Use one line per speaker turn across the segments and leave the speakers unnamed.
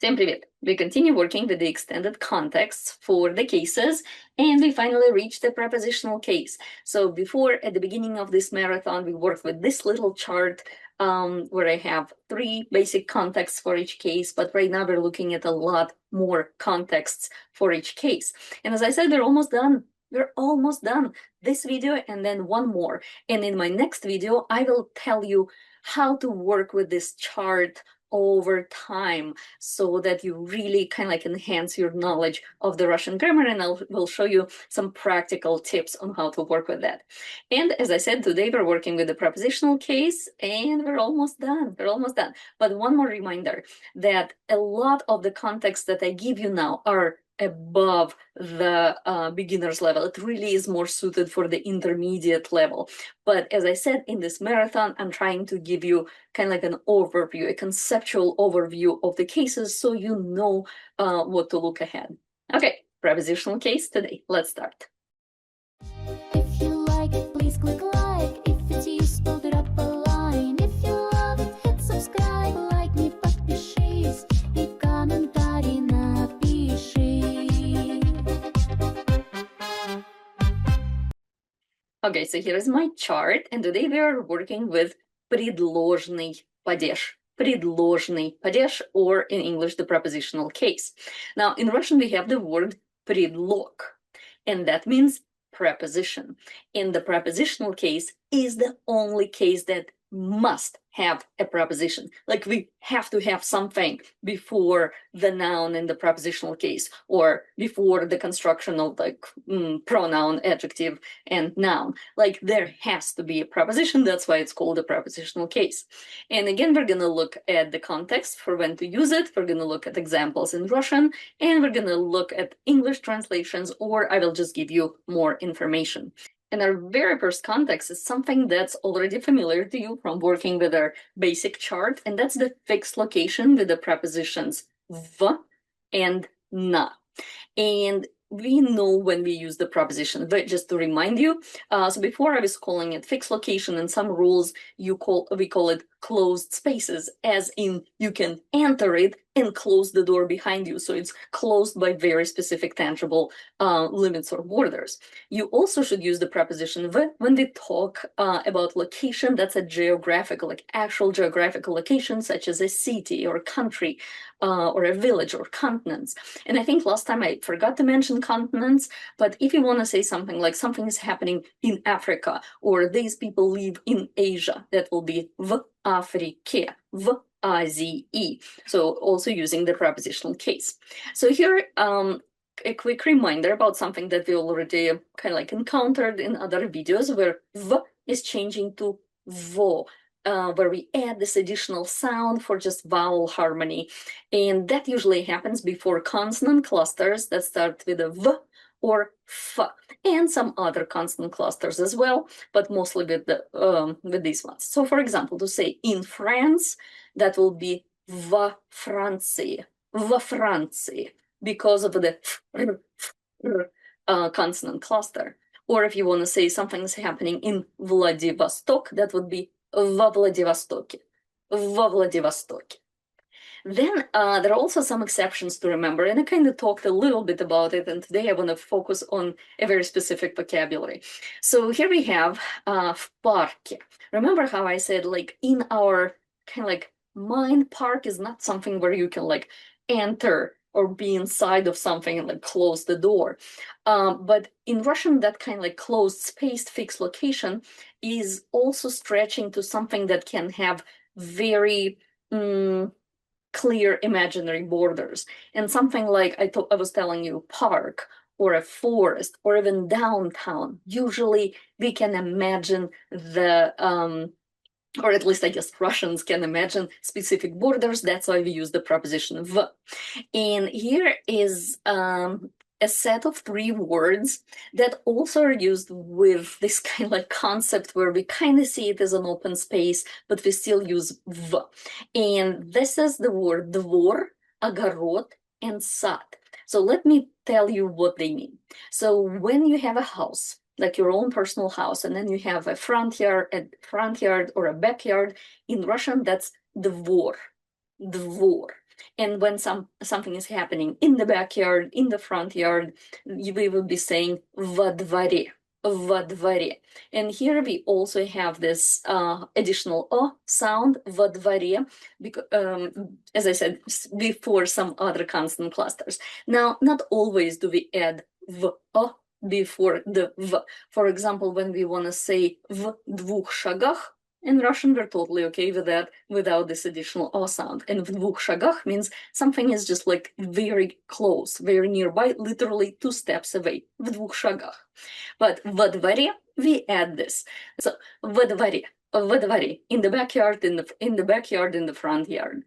Всем привет! We continue working with the extended contexts for the cases, and we finally reached the prepositional case. So before, at the beginning of this marathon, we worked with this little chart where I have 3 basic contexts for each case, but right now we're looking at a lot more contexts for each case. And as I said, we're almost done. We're almost done. This video and then one more. And in my next video, I will tell you how to work with this chart over time so that you really kind of like enhance your knowledge of the Russian grammar, and will show you some practical tips on how to work with that. And as I said, today we're working with the prepositional case and we're almost done. We're almost done. But one more reminder that a lot of the contexts that I give you now are above the beginner's level. It really is more suited for the intermediate level. But as I said, in this marathon, I'm trying to give you kind of like an overview, a conceptual overview of the cases so you know what to look ahead. Okay, prepositional case today. Let's start.
If you like it, please click like. If it's useful, drop a line. If you love it, hit subscribe. Like me, подпишись и комментарий напиши.
Okay, so here is my chart, and today we are working with предложный падеж. Предложный падеж, or in English, the prepositional case. Now, in Russian, we have the word предлог, and that means preposition. And the prepositional case is the only case that must have a preposition. Like, we have to have something before the noun in the prepositional case, or before the construction of like pronoun, adjective, and noun. Like, there has to be a preposition. That's why it's called a prepositional case. And again, we're gonna look at the context for when to use it. We're gonna look at examples in Russian, and we're gonna look at English translations, or I will just give you more information. And our very first context is something that's already familiar to you from working with our basic chart, and that's the fixed location with the prepositions v and na. And we know when we use the preposition v, just to remind you. So before I was calling it fixed location, and some rules we call it closed spaces, as in you can enter it and close the door behind you. So it's closed by very specific tangible limits or borders. You also should use the preposition v when we talk about location that's a geographical, like actual geographical location, such as a city or a country or a village or continents. And I think last time I forgot to mention continents, but if you want to say something like something is happening in Africa, or these people live in Asia, that will be v Afrique, v Azii. So also using the prepositional case. So here, a quick reminder about something that we already kind of like encountered in other videos, where v is changing to vo, where we add this additional sound for just vowel harmony. And that usually happens before consonant clusters that start with a v or f, and some other consonant clusters as well, but mostly with these ones. So for example, to say in France, that will be va Francie, because of the consonant cluster. Or if you want to say something's happening in Vladivostok, that would be во Владивостоке. Then there are also some exceptions to remember, and I kind of talked a little bit about it, and today I want to focus on a very specific vocabulary. So here we have в парке. Remember how I said, like, in our kind of like mind, park is not something where you can like enter or be inside of something and like close the door. But in Russian, that kind of like closed space, fixed location is also stretching to something that can have very clear imaginary borders. And something like I was telling you, park or a forest or even downtown, usually we can imagine the or at least I guess Russians can imagine specific borders. That's why we use the preposition v. And here is a set of 3 words that also are used with this kind of like concept where we kind of see it as an open space, but we still use v. And this is the word двор, огород, and сад. So let me tell you what they mean. So when you have a house, like your own personal house, and then you have a front yard or a backyard, in Russian, that's двор. And when something is happening in the backyard, in the front yard, we would be saying во дворе. Во дворе. And here we also have this additional o sound, во дворе, because, as I said before, some other consonant clusters. Now, not always do we add v o before the v. For example, when we want to say в двух шагах, in Russian, we're totally okay with that without this additional o sound. And в двух шагах means something is just like very close, very nearby, literally 2 steps away. В двух шагах. But во дворе, we add this. So во дворе, in the backyard, in the front yard.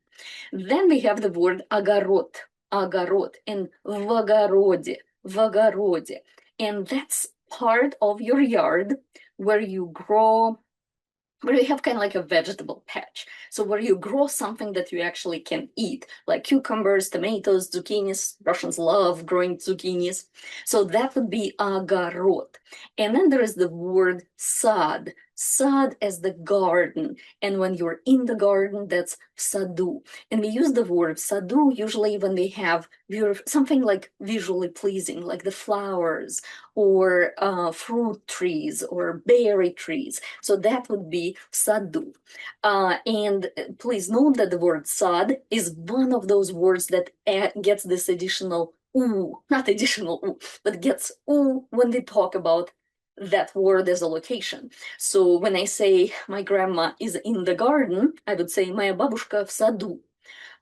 Then we have the word огород, and в огороде. And that's part of your yard where you have kind of like a vegetable patch. So where you grow something that you actually can eat, like cucumbers, tomatoes, zucchinis. Russians love growing zucchinis. So that would be огород. And then there is the word сад. Сад as the garden. And when you're in the garden, that's в саду. And we use the word в саду usually when we have something like visually pleasing, like the flowers or fruit trees or berry trees. So that would be в саду. And please note that the word сад is one of those words that gets this additional u, not additional u, but gets u when we talk about that word as a location. So when I say my grandma is in the garden, I would say моя бабушка в саду.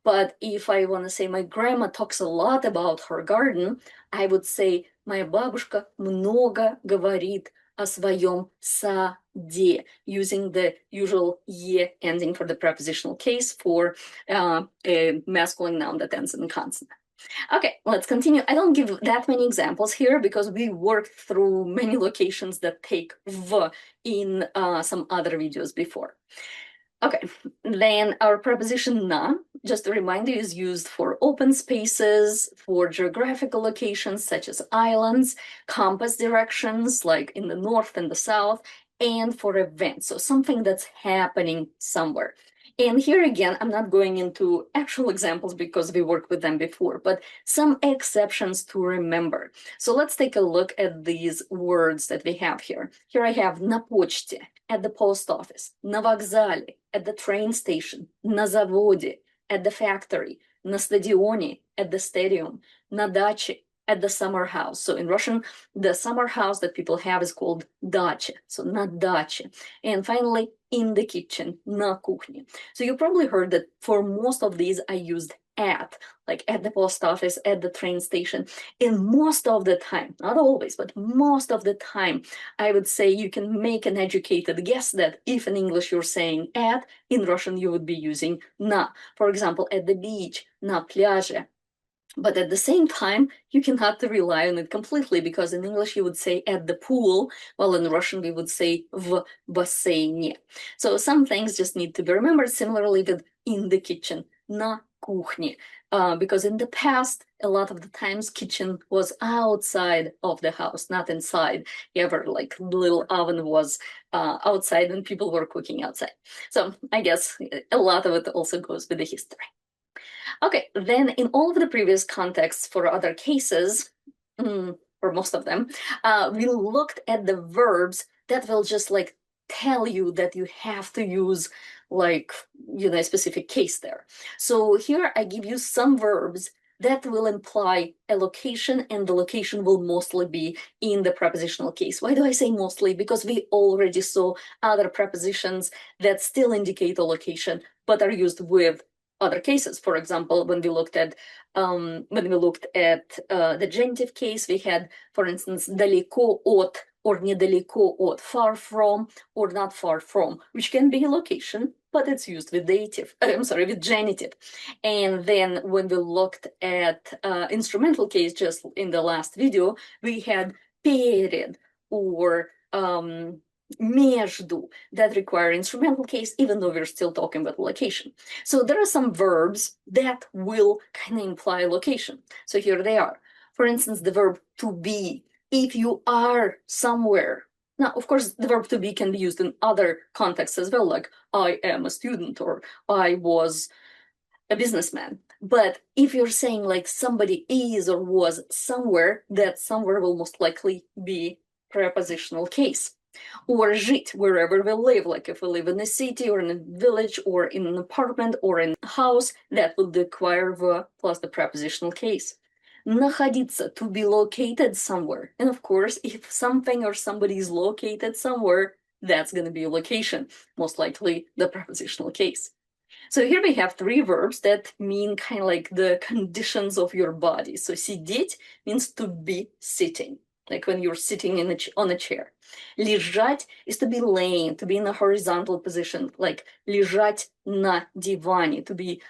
But if I want to say my grandma talks a lot about her garden, I would say моя бабушка много говорит о своем саде, using the usual ye ending for the prepositional case for a masculine noun that ends in consonant. Okay, let's continue. I don't give that many examples here because we worked through many locations that take v in some other videos before. Okay, then our preposition na, just a reminder, is used for open spaces, for geographical locations such as islands, compass directions like in the north and the south, and for events, so something that's happening somewhere. And here again, I'm not going into actual examples because we worked with them before, but some exceptions to remember. So let's take a look at these words that we have here. Here I have на почте, at the post office, на вокзале, at the train station, на заводе, at the factory, на стадионе, at the stadium, на даче, at the summer house. So in Russian, the summer house that people have is called dacha, so на даче. And finally, in the kitchen, на кухне. So you probably heard that for most of these I used at, like at the post office, at the train station. And most of the time, not always, but most of the time, I would say you can make an educated guess that if in English you're saying at, in Russian you would be using на. For example, at the beach, на пляже. But at the same time, you cannot rely on it completely because in English you would say at the pool, while in Russian we would say в бассейне. So some things just need to be remembered. Similarly with in the kitchen, на кухне. Because in the past, a lot of the times kitchen was outside of the house, not inside. Ever like the little oven was outside and people were cooking outside. So I guess a lot of it also goes with the history. Okay, then in all of the previous contexts for other cases, or most of them, we looked at the verbs that will just like tell you that you have to use like, a specific case there. So here I give you some verbs that will imply a location, and the location will mostly be in the prepositional case. Why do I say mostly? Because we already saw other prepositions that still indicate a location, but are used with other cases. For example, when we looked at the genitive case, we had, for instance, далеко от or недалеко от, far from or not far from, which can be a location, but it's used with with genitive. And then when we looked at instrumental case just in the last video, we had перед or между that require instrumental case, even though we're still talking about location. So there are some verbs that will kind of imply location. So here they are. For instance, the verb to be. If you are somewhere. Now, of course, the verb to be can be used in other contexts as well, like I am a student or I was a businessman. But if you're saying like somebody is or was somewhere, that somewhere will most likely be prepositional case. Or жить, wherever we live, like if we live in a city or in a village or in an apartment or in a house, that would require the plus the prepositional case. Находиться, to be located somewhere. And of course, if something or somebody is located somewhere, that's going to be a location, most likely the prepositional case. So here we have three verbs that mean kind of like the conditions of your body. So сидеть means to be sitting, like when you're sitting on a chair. Лежать is to be laying, to be in a horizontal position, like лежать на диване, to be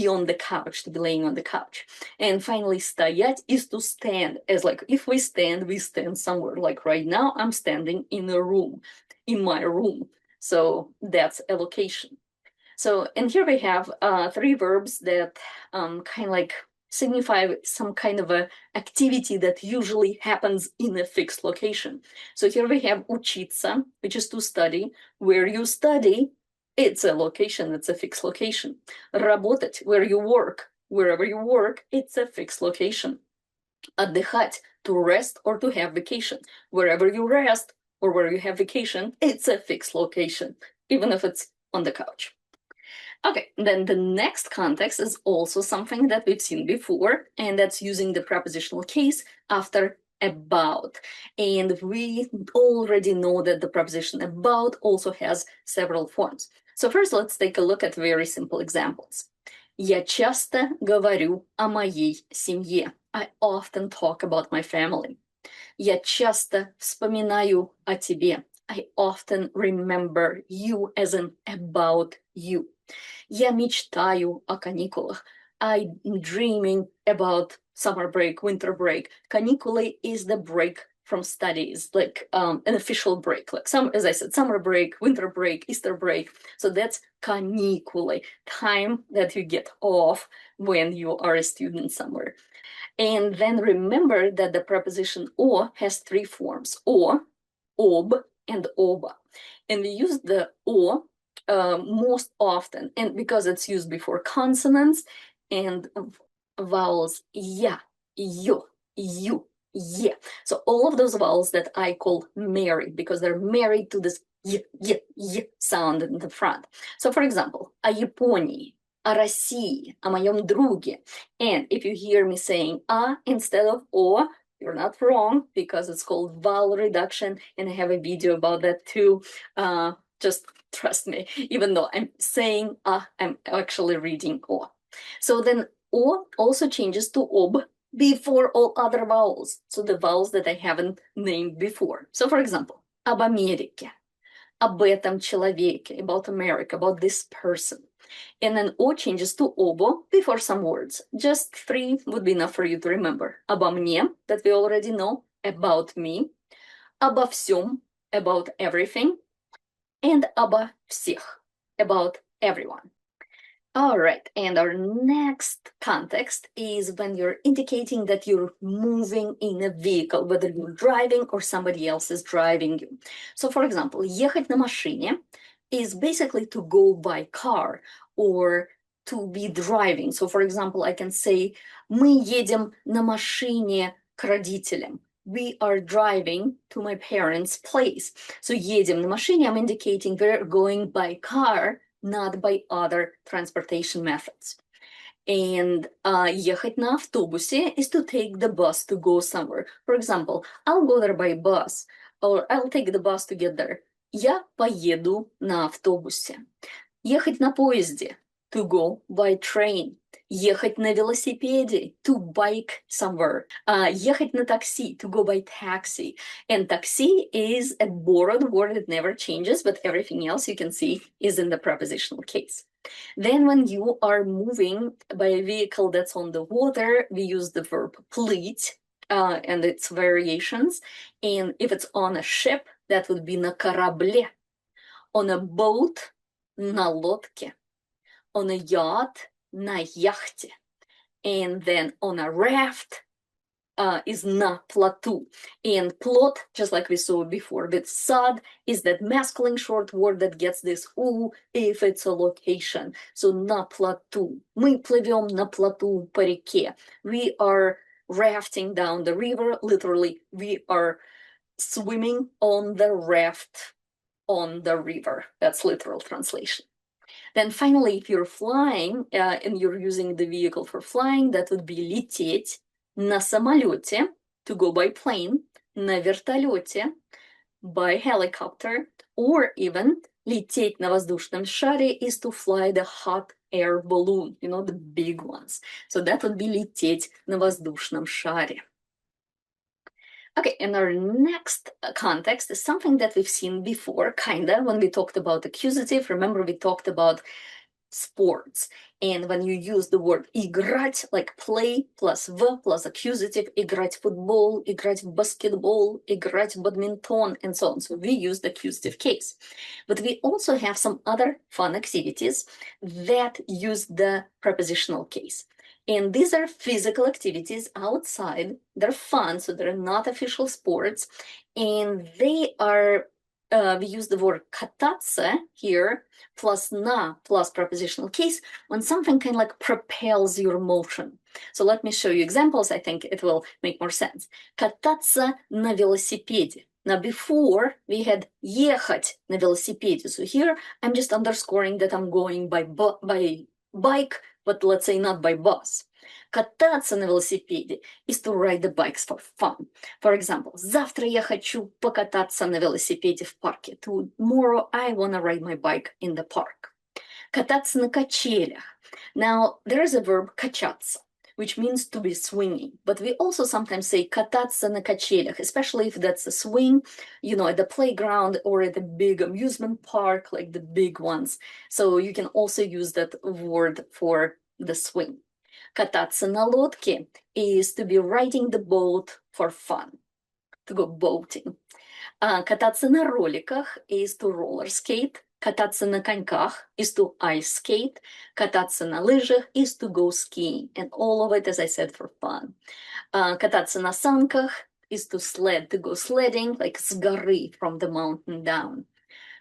on the couch, to be laying on the couch. And finally, стоять is to stand, as like if we stand somewhere. Like right now, I'm standing in a room, in my room. So that's a location. So, and here we have three verbs that kind of like signify some kind of a activity that usually happens in a fixed location. So here we have учиться, which is to study. Where you study, it's a location, it's a fixed location. Работать, where you work, wherever you work, it's a fixed location. Отдыхать, to rest or to have vacation. Wherever you rest or where you have vacation, it's a fixed location, even if it's on the couch. Okay, then the next context is also something that we've seen before, and that's using the prepositional case after about. And we already know that the preposition about also has several forms. So first, let's take a look at very simple examples. Я часто говорю о моей семье. I often talk about my family. Я часто вспоминаю о тебе. I often remember you, as in about you. Я мечтаю о каникулах. I'm dreaming about summer break, winter break. Каникулы is the break from studies, like an official break, like as I said, summer break, winter break, Easter break. So that's каникулы, time that you get off when you are a student somewhere. And then remember that the preposition о has three forms: о, об, and оба. And we use the о most often, and because it's used before consonants and vowels ya, yo, you, ye. So all of those vowels that I call married, because they're married to this y sound in the front. So for example, о Японии, о России, о моем друге. And if you hear me saying a instead of o, you're not wrong, because it's called vowel reduction, and I have a video about that too. Just trust me, even though I'm saying I'm actually reading o. So then o also changes to ob before all other vowels, so the vowels that I haven't named before. So for example, об Америке, об этом человеке, about America, about this person. And then o changes to obo before some words. Just three would be enough for you to remember. Обо мне, that we already know, about me, обо всем, about everything, and обо всех, about everyone. All right, and our next context is when you're indicating that you're moving in a vehicle, whether you're driving or somebody else is driving you. So for example, ехать на машине is basically to go by car or to be driving. So for example, I can say, мы едем на машине к родителям. We are driving to my parents' place. So едем на машине, I'm indicating we're going by car, not by other transportation methods. And ехать на автобусе is to take the bus to go somewhere. For example, I'll go there by bus, or I'll take the bus to get there. Я поеду на автобусе. Ехать на поезде, to go by train. Ехать на велосипеде, to bike somewhere. Ехать на такси, to go by taxi. And taxi is a borrowed word that never changes, but everything else you can see is in the prepositional case. Then when you are moving by a vehicle that's on the water, we use the verb плыть and its variations. And if it's on a ship, that would be на корабле. On a boat, на лодке. On a yacht, на яхте. And then on a raft, is на плоту. And plot, just like we saw before with sad, is that masculine short word that gets this u if it's a location. So на плоту. Мы плывем на плоту по реке. We are rafting down the river. Literally, we are swimming on the raft on the river. That's literal translation. Then finally, if you're flying and you're using the vehicle for flying, that would be лететь на самолете, to go by plane, на вертолете, by helicopter, or even лететь на воздушном шаре is to fly the hot air balloon, you know, the big ones. So that would be лететь на воздушном шаре. Okay, and our next context is something that we've seen before, kinda, when we talked about accusative. Remember, we talked about sports. And when you use the word играть, like play plus v plus accusative, играть в футбол, играть в баскетбол, играть в badminton, and so on. So we use the accusative case. But we also have some other fun activities that use the prepositional case. And these are physical activities outside. They're fun, so they're not official sports. And they are, we use the word кататься here, plus на, plus prepositional case, when something kind of like propels your motion. So let me show you examples. I think it will make more sense. Кататься на велосипеде. Now before we had ехать на велосипеде. So here I'm just underscoring that I'm going by bike, but let's say not by bus. Кататься на велосипеде is to ride the bikes for fun. For example, завтра я хочу покататься на велосипеде в парке. Tomorrow I want to ride my bike in the park. Кататься на качелях. Now, there is a verb качаться, which means to be swinging. But we also sometimes say кататься на качелях, especially if that's a swing, you know, at the playground or at a big amusement park, like the big ones. So you can also use that word for the swing. Кататься на лодке is to be riding the boat for fun, to go boating. Кататься на роликах is to roller skate. Кататься на коньках is to ice skate. Кататься на лыжах is to go skiing. And all of it, as I said, for fun. Кататься на санках is to sled, to go sledding, like с горы, from the mountain down,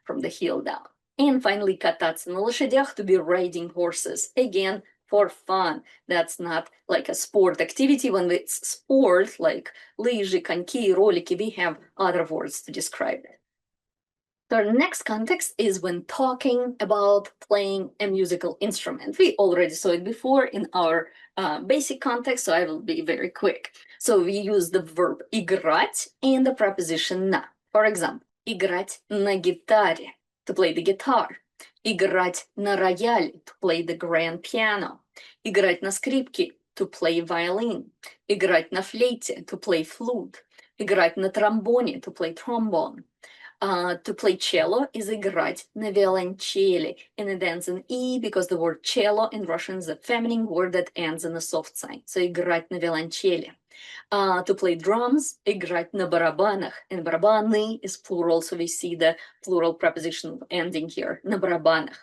from the hill down. And finally, кататься на лошадях, to be riding horses. Again, for fun. That's not like a sport activity. When it's sport, like лыжи, коньки, ролики, we have other words to describe it. So our next context is when talking about playing a musical instrument. We already saw it before in our basic context, so I will be very quick. So we use the verb играть and the preposition на. For example, играть на гитаре, to play the guitar. Играть на рояле, to play the grand piano. Играть на скрипке, to play violin. Играть на флейте, to play flute. Играть на тромбоне, to play trombone. To play cello is играть на violoncelli, and it ends in e because the word cello in Russian is a feminine word that ends in a soft sign. So играть на violoncelli. To play drums, играть на барабанах, and барабаны is plural, so we see the plural preposition ending here, на барабанах.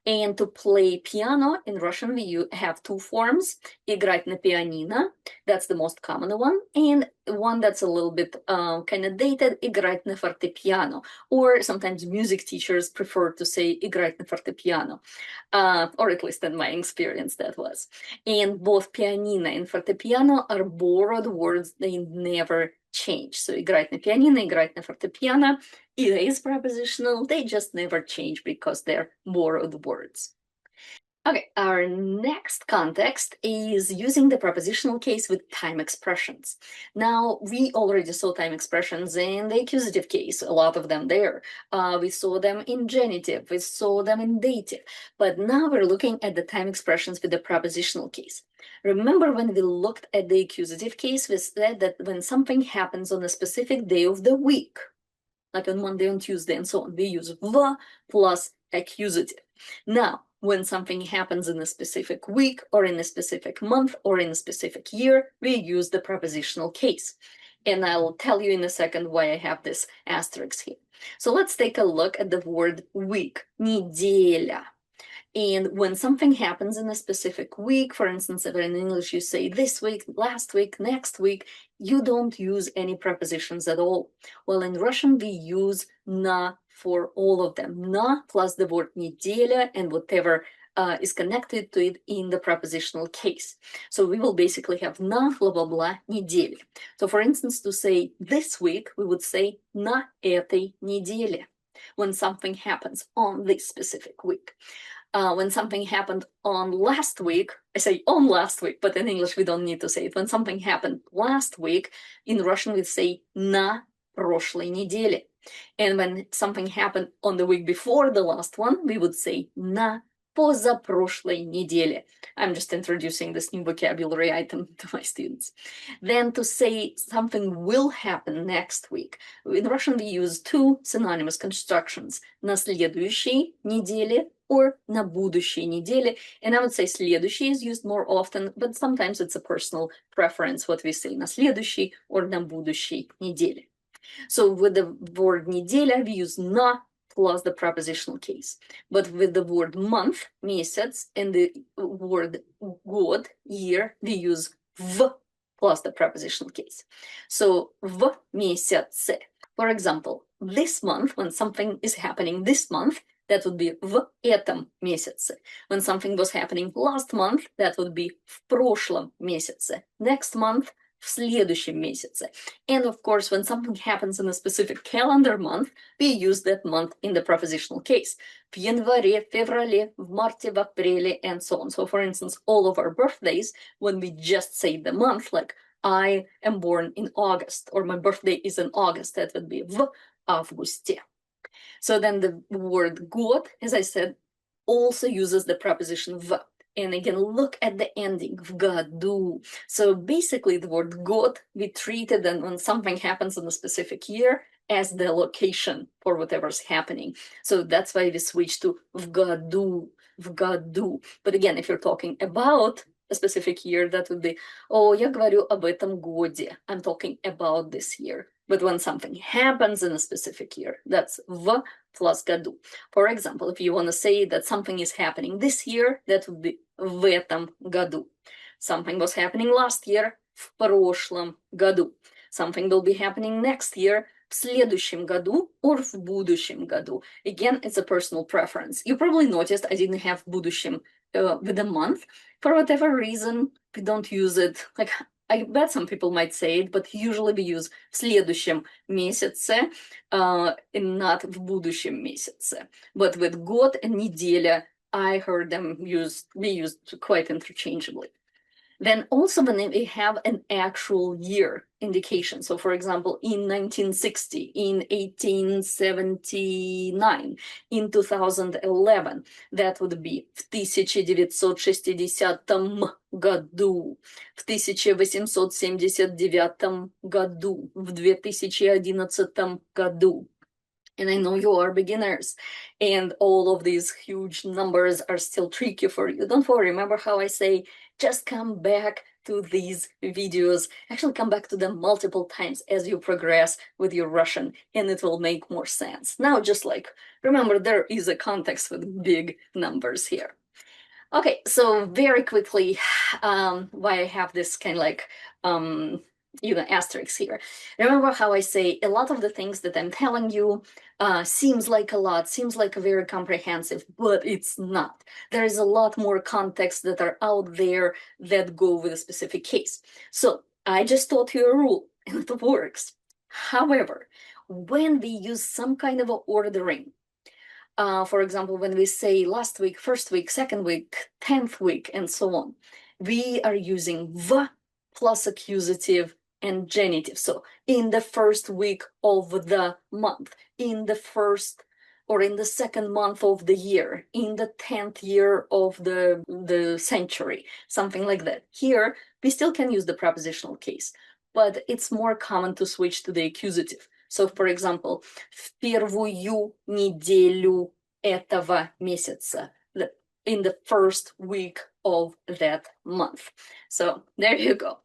And to play piano, in Russian we have two forms, играть на пианино, that's the most common one, and one that's a little bit kind of dated, играть на фортепиано, or sometimes music teachers prefer to say играть на фортепиано, or at least in my experience that was. And both pianino and fortepiano are borrowed words, they never change. So играть на пианино, играть на фортепиано, it is prepositional, they just never change because they're borrowed words. Okay, our next context is using the prepositional case with time expressions. Now, we already saw time expressions in the accusative case, a lot of them there. We saw them in genitive, we saw them in dative, but now we're looking at the time expressions with the prepositional case. Remember when we looked at the accusative case, we said that when something happens on a specific day of the week, like on Monday, on Tuesday, and so on, we use v plus accusative. Now, when something happens in a specific week or in a specific month or in a specific year, we use the prepositional case. And I'll tell you in a second why I have this asterisk here. So let's take a look at the word week, неделя. And when something happens in a specific week, for instance, if in English you say this week, last week, next week, you don't use any prepositions at all. Well, in Russian, we use na for all of them. Na plus the word неделя and whatever is connected to it in the prepositional case. So we will basically have на blah blah blah неделе. So for instance, to say this week, we would say на этой неделе when something happens on this specific week. When something happened on last week, I say on last week, but in English we don't need to say it. When something happened last week, in Russian we say на прошлой неделе. And when something happened on the week before the last one, we would say на позапрошлой неделе. I'm just introducing this new vocabulary item to my students. Then to say something will happen next week. In Russian we use two synonymous constructions. На следующей неделе or на будущей неделе. And I would say следующий is used more often, but sometimes it's a personal preference what we say, на следующей or на будущей неделе. So with the word неделя, we use на plus the prepositional case. But with the word month, месяц, and the word год, year, we use в plus the prepositional case. So в месяце. For example, this month, when something is happening this month, that would be в этом месяце. When something was happening last month, that would be в прошлом месяце. Next month, в следующем месяце. And of course, when something happens in a specific calendar month, we use that month in the prepositional case. В январе, феврале, в марте, в апреле, and so on. So for instance, all of our birthdays, when we just say the month, like I am born in August, or my birthday is in August, that would be в августе. So then the word год, as I said, also uses the preposition в. And again, look at the ending, в году. So basically the word год, we treat it then when something happens in a specific year as the location for whatever's happening. So that's why we switch to в году, в году. But again, if you're talking about a specific year, that would be, oh, я говорю об этом годе. I'm talking about this year. But when something happens in a specific year, that's в plus году. For example, if you want to say that something is happening this year, that would be в этом году. Something was happening last year, в прошлом году. Something will be happening next year, в следующем году or в будущем году. Again, it's a personal preference. You probably noticed I didn't have будущем with a month. For whatever reason, we don't use it. Like, I bet some people might say it, but usually we use в следующем месяце and not в будущем месяце. But with год and неделя, I heard them be used quite interchangeably. Then also when we have an actual year indication. So for example, in 1960, in 1879, in 2011, that would be в 1960 году, в 1879 году, в 2011 году. And I know you are beginners, and all of these huge numbers are still tricky for you. Don't worry, remember how I say, just come back to these videos. Actually, come back to them multiple times as you progress with your Russian, and it will make more sense. Now, just like, remember, there is a context with big numbers here. Okay, so very quickly, why I have this kind of like, asterisks here. Remember how I say a lot of the things that I'm telling you seems like a lot, seems like a very comprehensive, but it's not. There is a lot more context that are out there that go with a specific case. So I just taught you a rule and it works. However, when we use some kind of ordering, for example, when we say last week, first week, second week, 10th week, and so on, we are using v plus accusative and genitive. So in the first week of the month, in the first or in the second month of the year, in the 10th year of the century, something like that. Here, we still can use the prepositional case, but it's more common to switch to the accusative. So, for example, в первую неделю этого месяца, in the first week of that month. So there you go.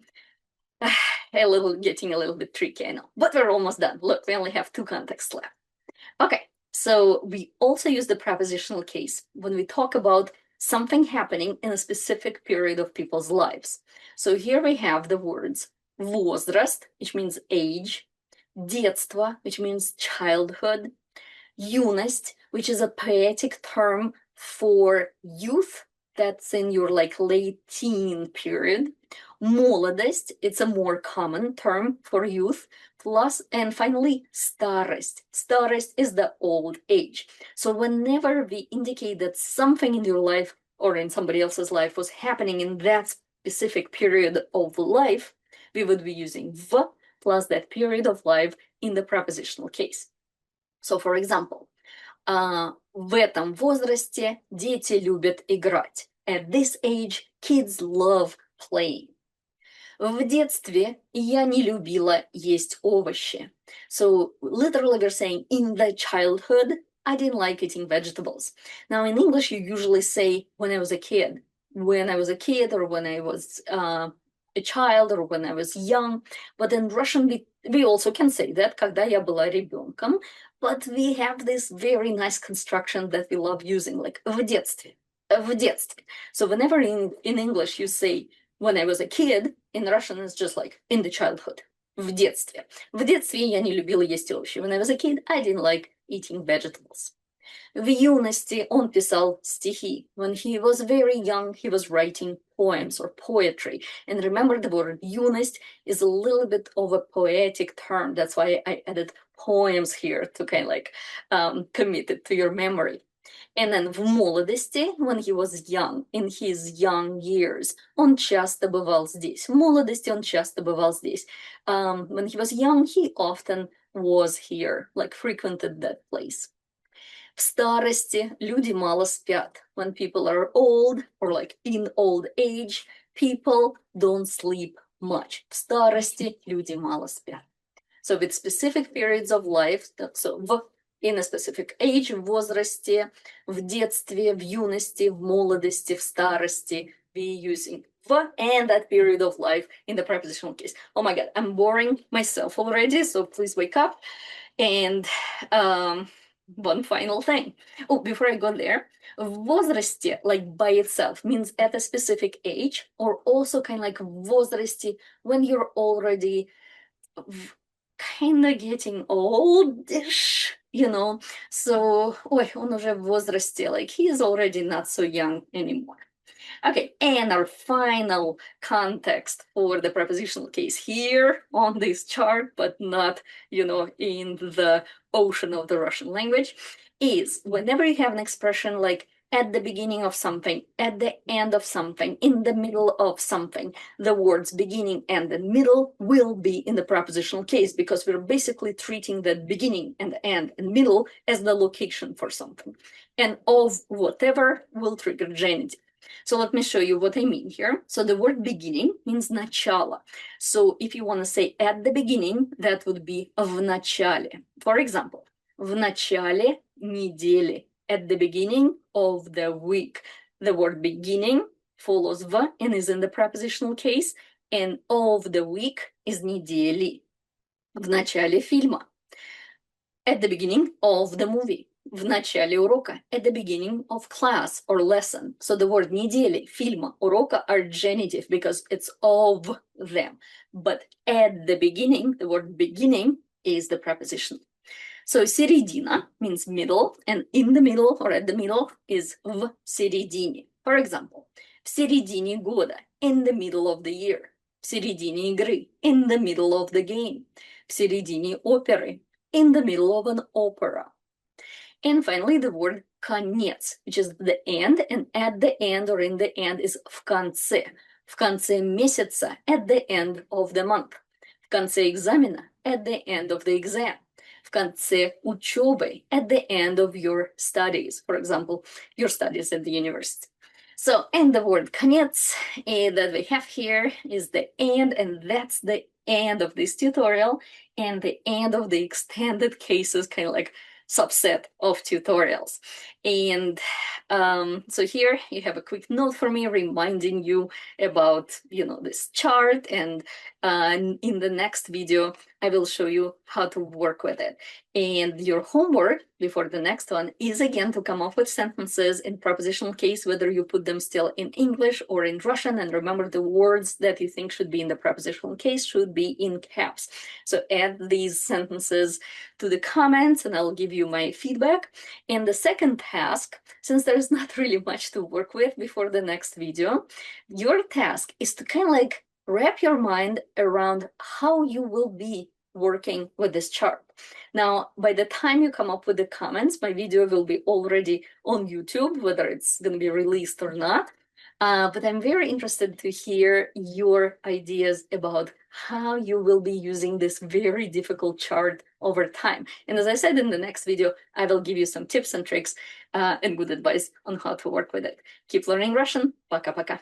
Getting a little bit tricky, I know, but we're almost done. Look, we only have two contexts left. Okay, so we also use the prepositional case when we talk about something happening in a specific period of people's lives. So here we have the words возраст, which means age, детство, which means childhood, юность, which is a poetic term for youth, that's in your like late teen period. Молодость, it's a more common term for youth. Plus, and finally, старость. Старость is the old age. So whenever we indicate that something in your life or in somebody else's life was happening in that specific period of life, we would be using v plus that period of life in the prepositional case. So, for example, в этом возрасте дети любят играть. At this age, kids love playing. В детстве я не любила есть овощи. So, literally we're saying, in the childhood, I didn't like eating vegetables. Now, in English, you usually say, when I was a kid. When I was a kid, or when I was a child, or when I was young. But in Russian, we also can say that, когда я была ребенком. But we have this very nice construction that we love using, like в детстве. В детстве. So whenever in English you say, when I was a kid, in Russian it's just like, in the childhood. В детстве. В детстве я не любила есть овощи. When I was a kid, I didn't like eating vegetables. В юности он писал стихи. When he was very young, he was writing poems or poetry. And remember, the word юность is a little bit of a poetic term. That's why I added poems here to kind of like commit it to your memory. And then в молодости, when he was young, in his young years, он часто бывал здесь. В молодости он часто бывал здесь. When he was young, he often was here, like frequented that place. В старости люди мало спят. When people are old, or like in old age, people don't sleep much. В старости люди мало спят. So with specific periods of life, so in a specific age, в возрасте, в детстве, в юности, в молодости, в старости, we using в and that period of life in the prepositional case. Oh my God, I'm boring myself already, so please wake up. And one final thing. Oh, before I go there, в возрасте, like by itself, means at a specific age, or also kind of like в возрасте, when you're already kind of getting oldish, you know. So, ой, он уже в возрасте, like he is already not so young anymore. Okay, and our final context for the prepositional case here on this chart, but not, you know, in the ocean of the Russian language, is whenever you have an expression like at the beginning of something, at the end of something, in the middle of something, the words beginning and the middle will be in the prepositional case, because we're basically treating the beginning and the end and middle as the location for something. And of whatever will trigger genitive. So let me show you what I mean here. So the word beginning means начало. So if you want to say at the beginning, that would be в начале. For example, в начале недели, at the beginning of the week. The word beginning follows в and is in the prepositional case, and of the week is недели. В начале фильма. At the beginning of the movie. В начале урока, at the beginning of class or lesson. So the word недели, фильма, урока are genitive because it's of them. But at the beginning, the word beginning is the preposition. So середина means middle, and in the middle or at the middle is в середине. For example, в середине года, in the middle of the year. В середине игры, in the middle of the game. В середине оперы, in the middle of an opera. And finally, the word конец, which is the end, and at the end or in the end is в конце. В конце месяца, at the end of the month. В конце экзамена, at the end of the exam. В конце учебы, at the end of your studies. For example, your studies at the university. So, and the word конец that we have here is the end, and that's the end of this tutorial, and the end of the extended cases, kind of like subset of tutorials. And so here you have a quick note for me reminding you about, this chart. And in the next video, I will show you how to work with it. And your homework before the next one is again to come up with sentences in prepositional case, whether you put them still in English or in Russian. And remember, the words that you think should be in the prepositional case should be in caps. So add these sentences to the comments and I'll give you my feedback. And the second task, since there's not really much to work with before the next video, your task is to kind of like wrap your mind around how you will be working with this chart. Now, by the time you come up with the comments, my video will be already on YouTube, whether it's going to be released or not. But I'm very interested to hear your ideas about how you will be using this very difficult chart over time. And as I said in the next video, I will give you some tips and tricks and good advice on how to work with it. Keep learning Russian. Пока-пока.